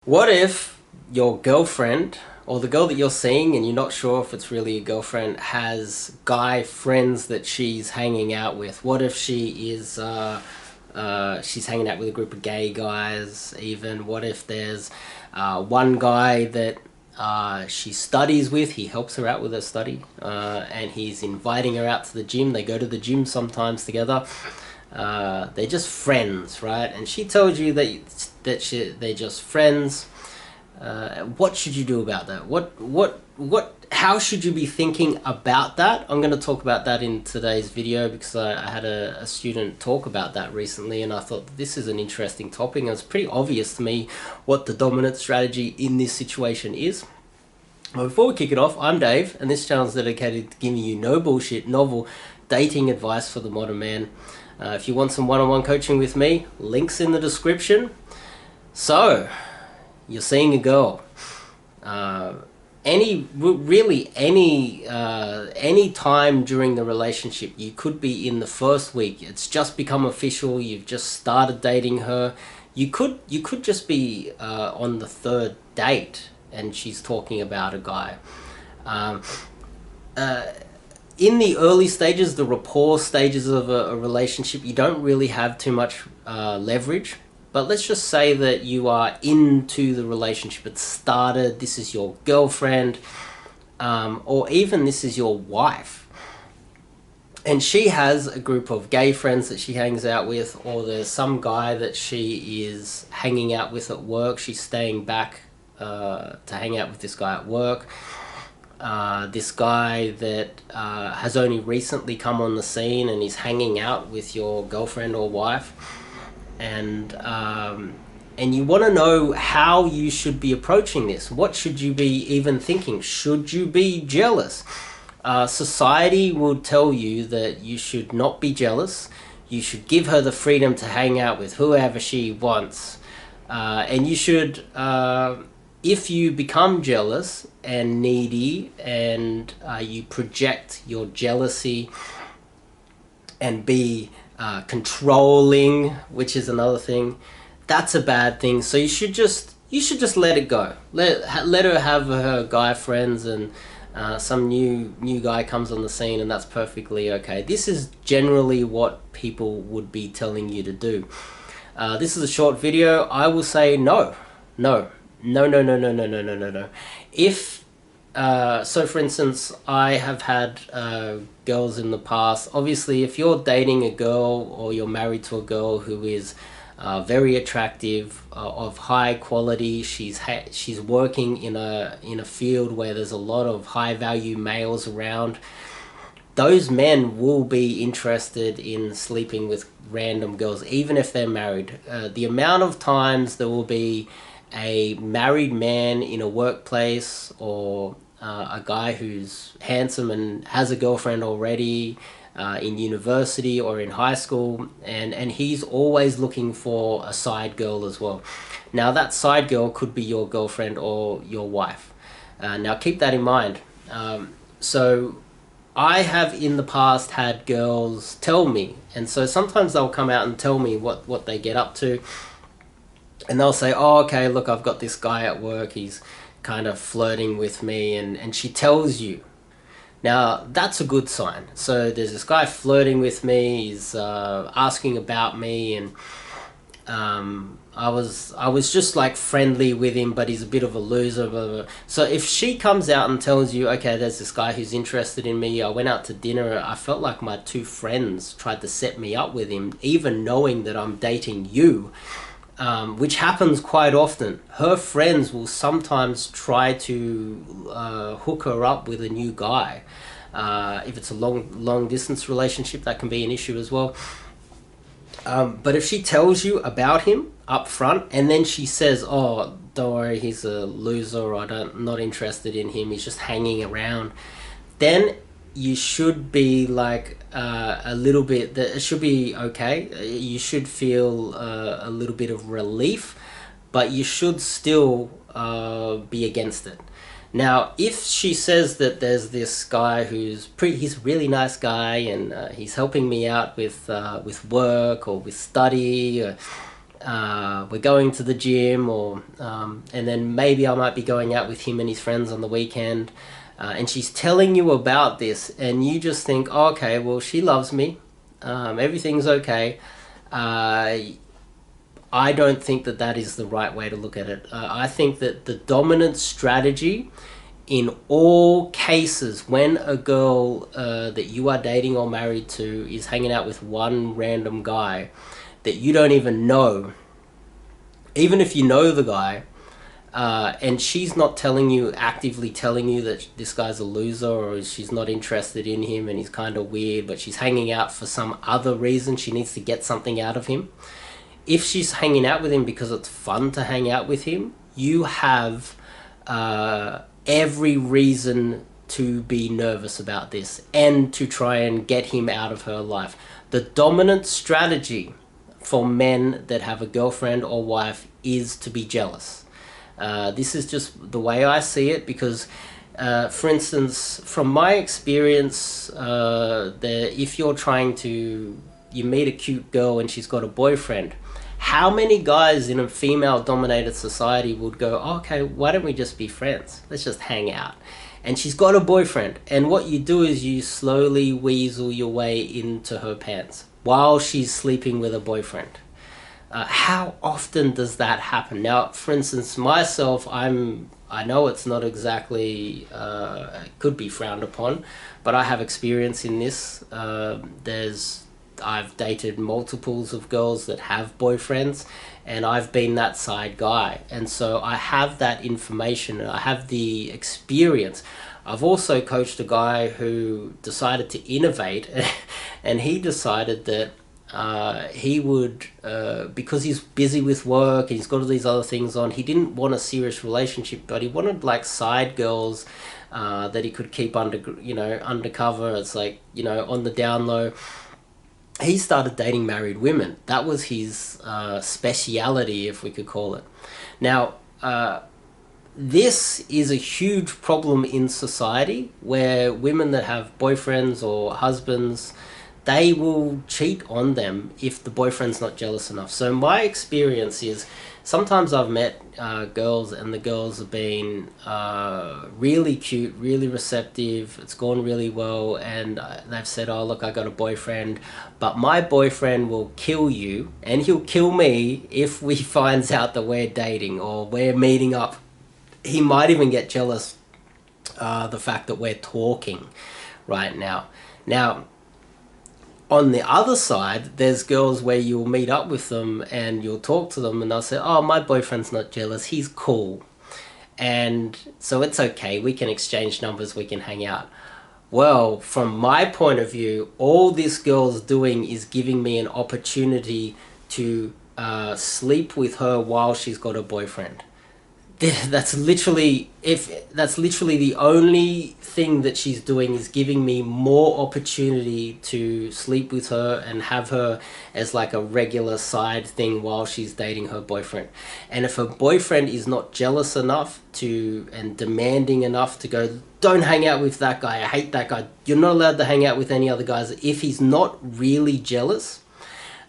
What if your girlfriend, or the girl that you're seeing and you're not sure if it's really a girlfriend, has guy friends that she's hanging out with? What if she's hanging out with a group of gay guys even? What if there's one guy that she studies with, he helps her out with her study, and he's inviting her out to the gym. They go to the gym sometimes together. They're just friends, right? And she tells you they're just friends. What should you do about that? How should you be thinking about that? I'm going to talk about that in today's video because I had a student talk about that recently, and I thought this is an interesting topic, and it's pretty obvious to me what the dominant strategy in this situation is. Well, before we kick it off, I'm Dave, and this channel is dedicated to giving you no bullshit, novel dating advice for the modern man. If you want some one-on-one coaching with me, links in the description. So, you're seeing a girl. Any time during the relationship, you could be in the first week. It's just become official. You've just started dating her. You could just be on the third date, and she's talking about a guy. In the early stages, the rapport stages of a relationship, you don't really have too much leverage. But let's just say that you are into the relationship. It started, this is your girlfriend, or even this is your wife. And she has a group of gay friends that she hangs out with, or there's some guy that she is hanging out with at work. She's staying back to hang out with this guy at work. This guy that has only recently come on the scene and is hanging out with your girlfriend or wife. And you want to know how you should be approaching this. What should you be even thinking? Should you be jealous? Society will tell you that you should not be jealous. You should give her the freedom to hang out with whoever she wants. And you should, if you become jealous and needy and you project your jealousy and be controlling, which is another thing, that's a bad thing. So you should just let it go. Let her have her guy friends, and some new guy comes on the scene, and that's perfectly okay. This is generally what people would be telling you to do. This is a short video. I will say no. If so, for instance, I have had girls in the past. Obviously, if you're dating a girl or you're married to a girl who is very attractive, of high quality, she's working in a field where there's a lot of high value males around, those men will be interested in sleeping with random girls, even if they're married. The amount of times there will be a married man in a workplace, or a guy who's handsome and has a girlfriend already in university or in high school, and he's always looking for a side girl as well. Now that side girl could be your girlfriend or your wife. Now keep that in mind. So I have in the past had girls tell me, and so sometimes they'll come out and tell me what they get up to. And they'll say, oh, okay, look, I've got this guy at work, he's kind of flirting with me, and she tells you. Now, that's a good sign. So there's this guy flirting with me, he's asking about me, and I was just like friendly with him, but he's a bit of a loser, blah, blah, blah. So if she comes out and tells you, okay, there's this guy who's interested in me, I went out to dinner, I felt like my two friends tried to set me up with him, even knowing that I'm dating you, which happens quite often. Her friends will sometimes try to hook her up with a new guy. If it's a long distance relationship, that can be an issue as well. But if she tells you about him up front, and then she says, oh, don't worry, he's a loser, or I'm not interested in him, he's just hanging around, then you should be like a little bit, that it should be okay. You should feel a little bit of relief, but you should still be against it. Now, if she says that there's this guy he's a really nice guy, and he's helping me out with work or with study, we're going to the gym, or and then maybe I might be going out with him and his friends on the weekend, and she's telling you about this, and you just think, oh, okay, well, she loves me, everything's okay. I don't think that that is the right way to look at it. I think that the dominant strategy in all cases when a girl that you are dating or married to is hanging out with one random guy that you don't even know, even if you know the guy, and she's not actively telling you that this guy's a loser, or she's not interested in him and he's kind of weird, but she's hanging out for some other reason, she needs to get something out of him. If she's hanging out with him because it's fun to hang out with him, you have every reason to be nervous about this and to try and get him out of her life. The dominant strategy for men that have a girlfriend or wife is to be jealous. This is just the way I see it, because for instance, from my experience, if you're you meet a cute girl and she's got a boyfriend, how many guys in a female-dominated society would go, oh, okay, why don't we just be friends? Let's just hang out. And she's got a boyfriend. And what you do is you slowly weasel your way into her pants while she's sleeping with a boyfriend. How often does that happen? Now, for instance, myself, I know it's not exactly, it could be frowned upon, but I have experience in this. I've dated multiples of girls that have boyfriends, and I've been that side guy. And so I have that information, I have the experience. I've also coached a guy who decided to innovate, and he decided that he would, because he's busy with work and he's got all these other things on, he didn't want a serious relationship, but he wanted like side girls that he could keep undercover. It's like, on the down low. He started dating married women. That was his speciality, if we could call it. Now, this is a huge problem in society, where women that have boyfriends or husbands, they will cheat on them if the boyfriend's not jealous enough. So my experience is, sometimes I've met girls, and the girls have been really cute, really receptive, it's gone really well, and they've said, oh, look, I got a boyfriend, but my boyfriend will kill you, and he'll kill me if we finds out that we're dating or we're meeting up. He might even get jealous the fact that we're talking right now. Now, on the other side, there's girls where you'll meet up with them and you'll talk to them and they'll say, oh, my boyfriend's not jealous, he's cool. And so it's okay, we can exchange numbers, we can hang out. Well, from my point of view, all this girl's doing is giving me an opportunity to sleep with her while she's got a boyfriend. That's literally the only thing that she's doing, is giving me more opportunity to sleep with her and have her as like a regular side thing while she's dating her boyfriend. And if her boyfriend is not jealous enough and demanding enough to go, don't hang out with that guy, I hate that guy, you're not allowed to hang out with any other guys. If he's not really jealous,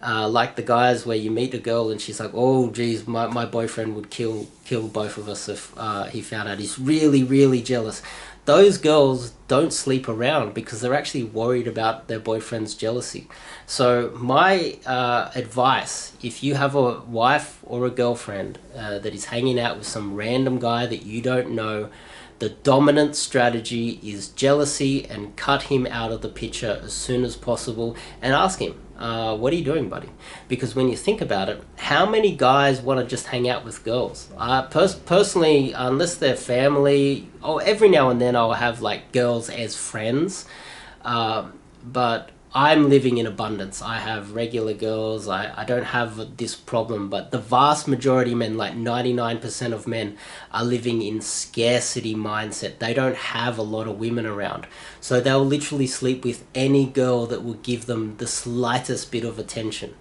like the guys where you meet a girl and she's like, oh geez, my boyfriend would kill both of us if he found out, he's really, really jealous. Those girls don't sleep around because they're actually worried about their boyfriend's jealousy. So my advice, if you have a wife or a girlfriend that is hanging out with some random guy that you don't know, the dominant strategy is jealousy, and cut him out of the picture as soon as possible and ask him, what are you doing, buddy? Because when you think about it, how many guys want to just hang out with girls? Personally, unless they're family, every now and then I'll have like girls as friends, but I'm living in abundance. I have regular girls. I don't have this problem, but the vast majority of men, like 99% of men, are living in scarcity mindset. They don't have a lot of women around. So they'll literally sleep with any girl that will give them the slightest bit of attention.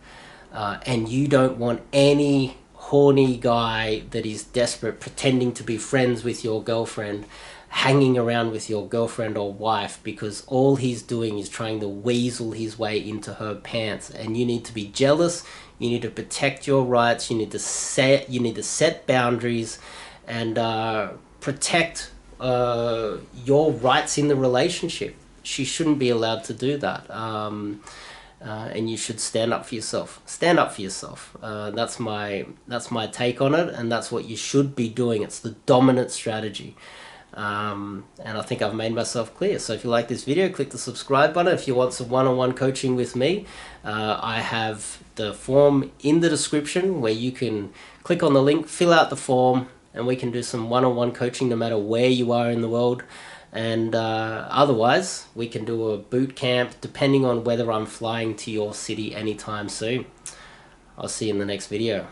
And you don't want any horny guy that is desperate, pretending to be friends with your girlfriend, hanging around with your girlfriend or wife, because all he's doing is trying to weasel his way into her pants. And you need to be jealous, You need to protect your rights. You need to set boundaries, and protect your rights in the relationship. She shouldn't be allowed to do that. And you should stand up for yourself. Stand up for yourself. That's my take on it, and that's what you should be doing. It's the dominant strategy. And I think I've made myself clear. So if you like this video, click the subscribe button. If you want some one-on-one coaching with me, I have the form in the description where you can click on the link, fill out the form, and we can do some one-on-one coaching no matter where you are in the world. And otherwise, we can do a boot camp depending on whether I'm flying to your city anytime soon. I'll see you in the next video.